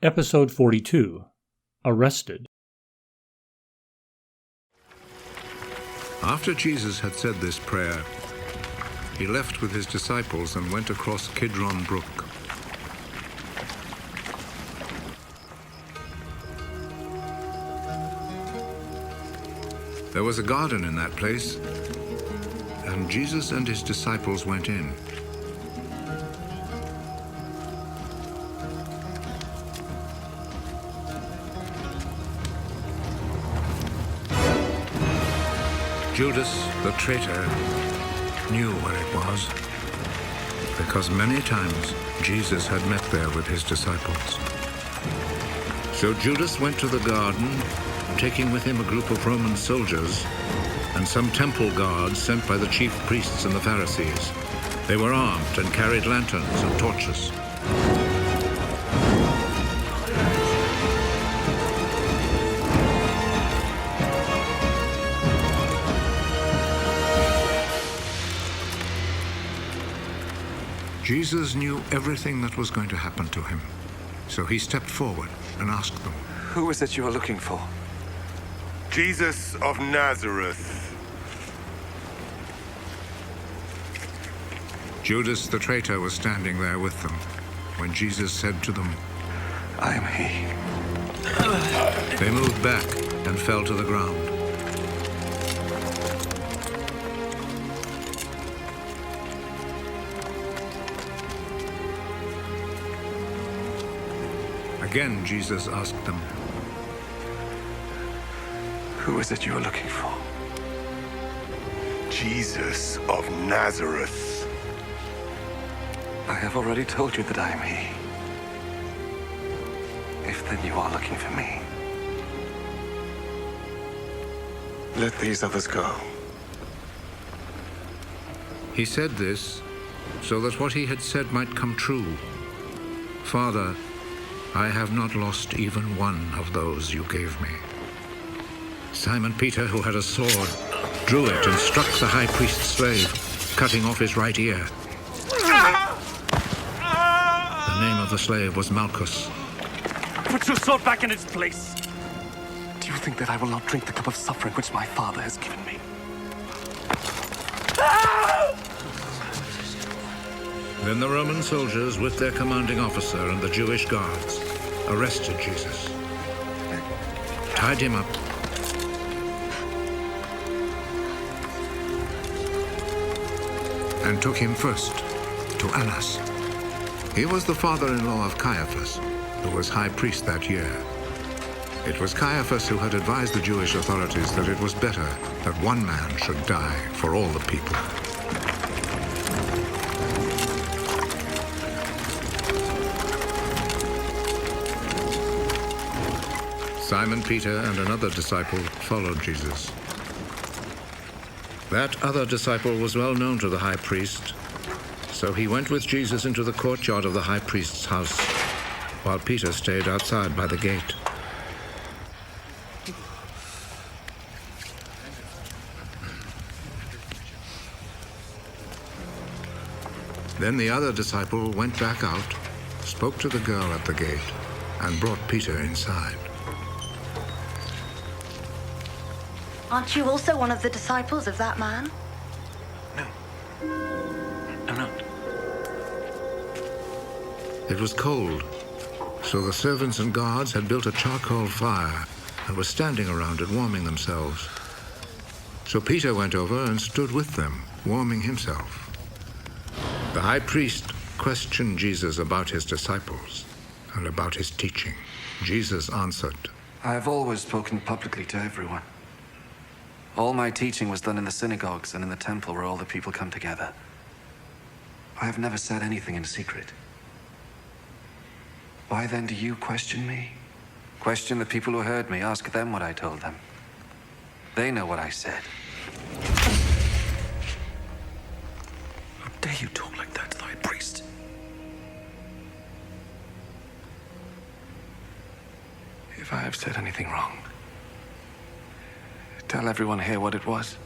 Episode 42. Arrested. After Jesus had said this prayer, he left with his disciples and went across Kidron Brook. There was a garden in that place, and Jesus and his disciples went in. Judas, the traitor, knew where it was, because many times Jesus had met there with his disciples. So Judas went to the garden, taking with him a group of Roman soldiers and some temple guards sent by the chief priests and the Pharisees. They were armed and carried lanterns and torches. Jesus knew everything that was going to happen to him, so he stepped forward and asked them, "Who is it you are looking for?" Jesus of Nazareth. Judas the traitor was standing there with them when Jesus said to them, "I am he." They moved back and fell to the ground. Again, Jesus asked them, "Who is it you are looking for?" Jesus of Nazareth. I have already told you that I am he. If then you are looking for me, let these others go. He said this so that what he had said might come true. "Father, I have not lost even one of those you gave me." Simon Peter, who had a sword, drew it and struck the high priest's slave, cutting off his right ear. The name of the slave was Malchus. Put your sword back in its place. Do you think that I will not drink the cup of suffering which my Father has given me? Then the Roman soldiers, with their commanding officer and the Jewish guards, arrested Jesus, tied him up, and took him first to Annas. He was the father-in-law of Caiaphas, who was high priest that year. It was Caiaphas who had advised the Jewish authorities that it was better that one man should die for all the people. Simon Peter and another disciple followed Jesus. That other disciple was well known to the high priest, so he went with Jesus into the courtyard of the high priest's house, while Peter stayed outside by the gate. Then the other disciple went back out, spoke to the girl at the gate, and brought Peter inside. Aren't you also one of the disciples of that man? No. I'm not. It was cold, so the servants and guards had built a charcoal fire and were standing around it, warming themselves. So Peter went over and stood with them, warming himself. The high priest questioned Jesus about his disciples and about his teaching. Jesus answered, I have always spoken publicly to everyone. All my teaching was done in the synagogues and in the temple where all the people come together. I have never said anything in secret. Why then do you question me? Question the people who heard me. Ask them what I told them. They know what I said. How dare you talk like that to the high priest? If I have said anything wrong, tell everyone here what it was.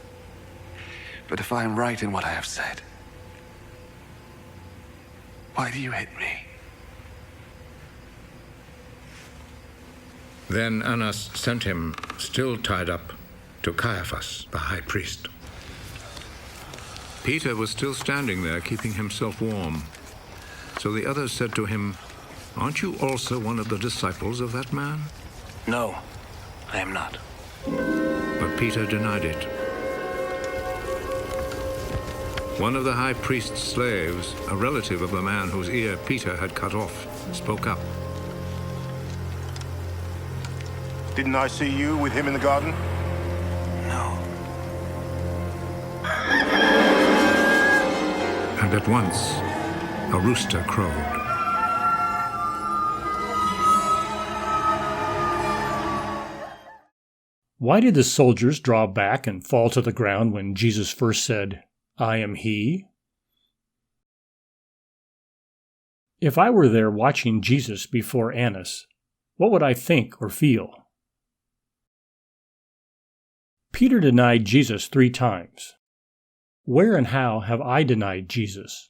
But if I am right in what I have said, why do you hit me? Then Annas sent him, still tied up, to Caiaphas, the high priest. Peter was still standing there, keeping himself warm. So the others said to him, "Aren't you also one of the disciples of that man?" No, I am not. But Peter denied it. One of the high priest's slaves, a relative of the man whose ear Peter had cut off, spoke up. Didn't I see you with him in the garden? No. And at once, a rooster crowed. Why did the soldiers draw back and fall to the ground when Jesus first said, "I am he"? If I were there watching Jesus before Annas, what would I think or feel? Peter denied Jesus 3 times. Where and how have I denied Jesus?